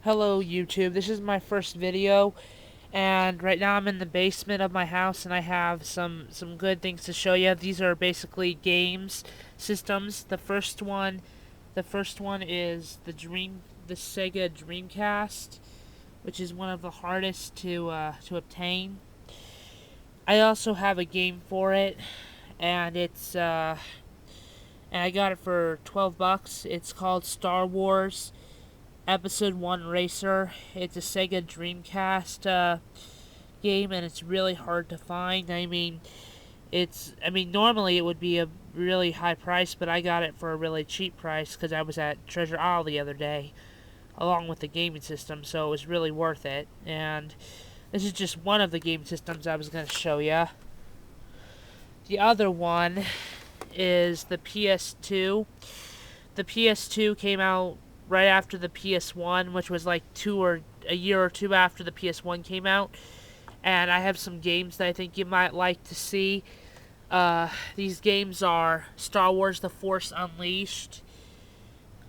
Hello YouTube, this is my first video, and right now I'm in the basement of my house and I have some good things to show you. These are basically games systems. The first one is the Sega Dreamcast, which is one of the hardest to obtain. I also have a game for it, and I got it for $12. It's called Star Wars Episode 1 Racer. It's a Sega Dreamcast game, and it's really hard to find. Normally it would be a really high price, but I got it for a really cheap price because I was at Treasure Isle the other day, along with the gaming system, so it was really worth it. And this is just one of the game systems I was going to show you. The other one is the PS2. The PS2 came out right after the PS1, which was like a year or two after the PS1 came out. And I have some games that I think you might like to see. These games are Star Wars: The Force Unleashed,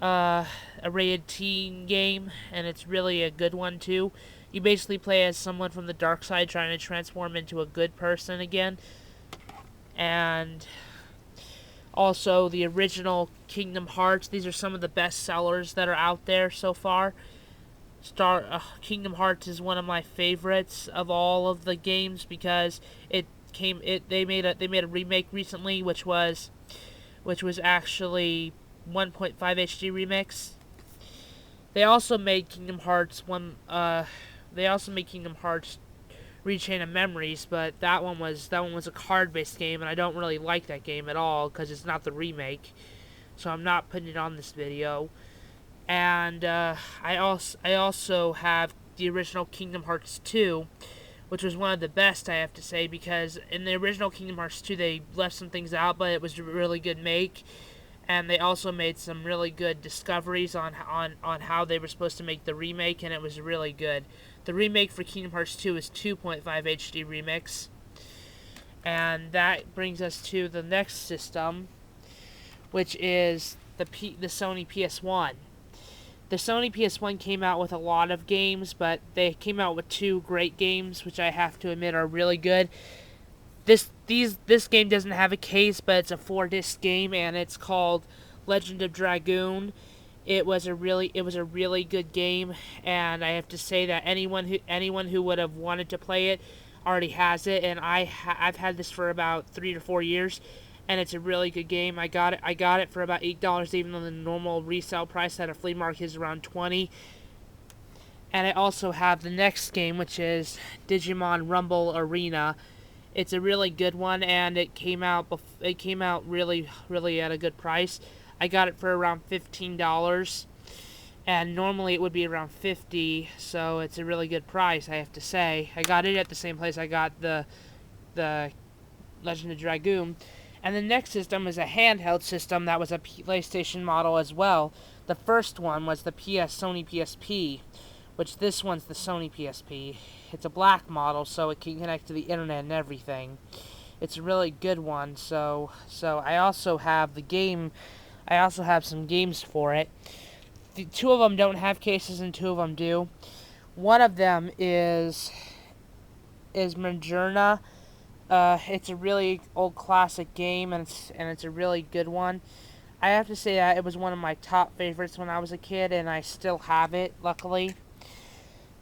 a rated teen game, and it's really a good one too. You basically play as someone from the dark side trying to transform into a good person again. And also the original Kingdom Hearts. These are some of the best sellers that are out there so far. Kingdom Hearts is one of my favorites of all of the games because they made a remake recently, which was actually 1.5 HD remix. They also made Kingdom Hearts Rechain of Memories, but that one was a card-based game, and I don't really like that game at all because it's not the remake. So I'm not putting it on this video. And I also have the original Kingdom Hearts 2, which was one of the best, I have to say, because in the original Kingdom Hearts 2 they left some things out, but it was a really good make. And they also made some really good discoveries on how they were supposed to make the remake, and it was really good. The remake for Kingdom Hearts 2 is 2.5 HD remix. And that brings us to the next system, which is the Sony PS1. The Sony PS1 came out with a lot of games, but they came out with two great games, which I have to admit are really good. This game doesn't have a case, but it's a 4-disc game, and it's called Legend of Dragoon. It was a really good game, and I have to say that anyone who would have wanted to play it already has it, and I've had this for about 3 to 4 years, and it's a really good game. I got it for about $8, even though the normal resale price at a flea market is around $20. And I also have the next game, which is Digimon Rumble Arena. It's a really good one, and it came out really at a good price. I got it for around $15, and normally it would be around $50, so it's a really good price, I have to say. I got it at the same place I got the Legend of Dragoon. And the next system is a handheld system that was a PlayStation model as well. The first one was the Sony PSP, which this one's the Sony PSP. It's a black model, so it can connect to the internet and everything. It's a really good one. So I also have the game. I also have some games for it. The two of them don't have cases, and two of them do. One of them is Majora's. It's a really old classic game, and it's a really good one. I have to say that it was one of my top favorites when I was a kid, and I still have it, luckily.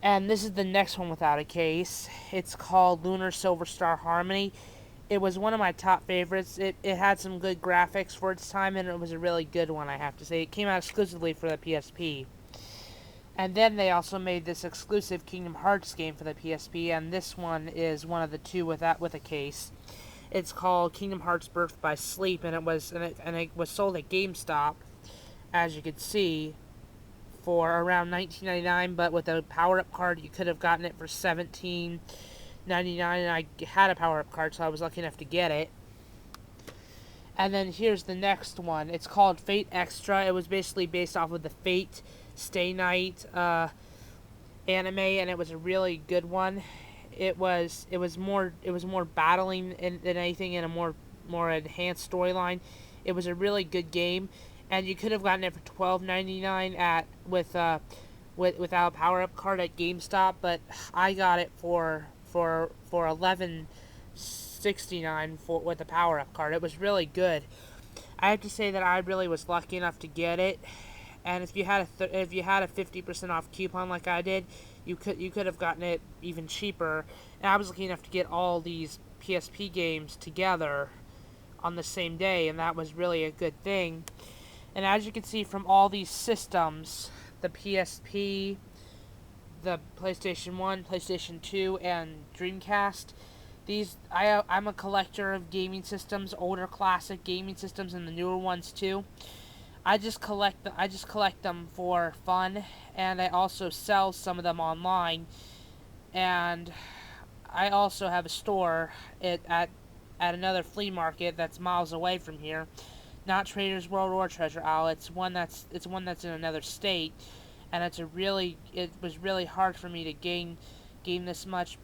And this is the next one without a case. It's called Lunar Silver Star Harmony. It was one of my top favorites. It had some good graphics for its time, and it was a really good one, I have to say. It came out exclusively for the PSP. And then they also made this exclusive Kingdom Hearts game for the PSP, and this one is one of the two with a case. It's called Kingdom Hearts Birth by Sleep, and it was sold at GameStop, as you could see, for around $19.99, but with a power-up card you could have gotten it for $17.99, and I had a power-up card, so I was lucky enough to get it. And then here's the next one. It's called Fate Extra. It was basically based off of the Fate Stay Night anime, and it was a really good one. It was more battling than anything, and a more enhanced storyline. It was a really good game, and you could have gotten it for $12.99 without a power-up card at GameStop, but I got it for 11.69 for with a power-up card. It was really good. I have to say that I really was lucky enough to get it. And if you had if you had a 50% off coupon like I did, you could have gotten it even cheaper. And I was lucky enough to get all these PSP games together on the same day, and that was really a good thing. And as you can see from all these systems, the PSP, the PlayStation 1, PlayStation 2, and Dreamcast, I'm a collector of gaming systems, older classic gaming systems and the newer ones too. I just collect them for fun, and I also sell some of them online. And I also have a store at another flea market that's miles away from here. Not Trader's World or Treasure Isle. It's one that's in another state, and it was really hard for me to gain this much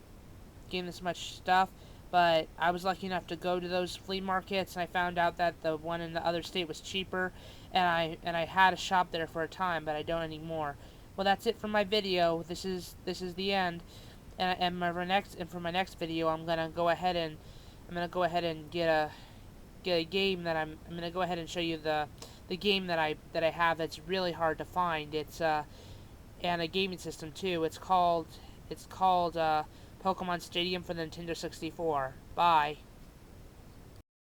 stuff. But I was lucky enough to go to those flea markets, and I found out that the one in the other state was cheaper, and I had a shop there for a time, but I don't anymore. Well, that's it for my video. This is the end, and for my next video, I'm gonna go ahead and get a game that I'm gonna go ahead and show you the game that I have that's really hard to find. It's and a gaming system too. It's called Pokemon Stadium for the Nintendo 64. Bye.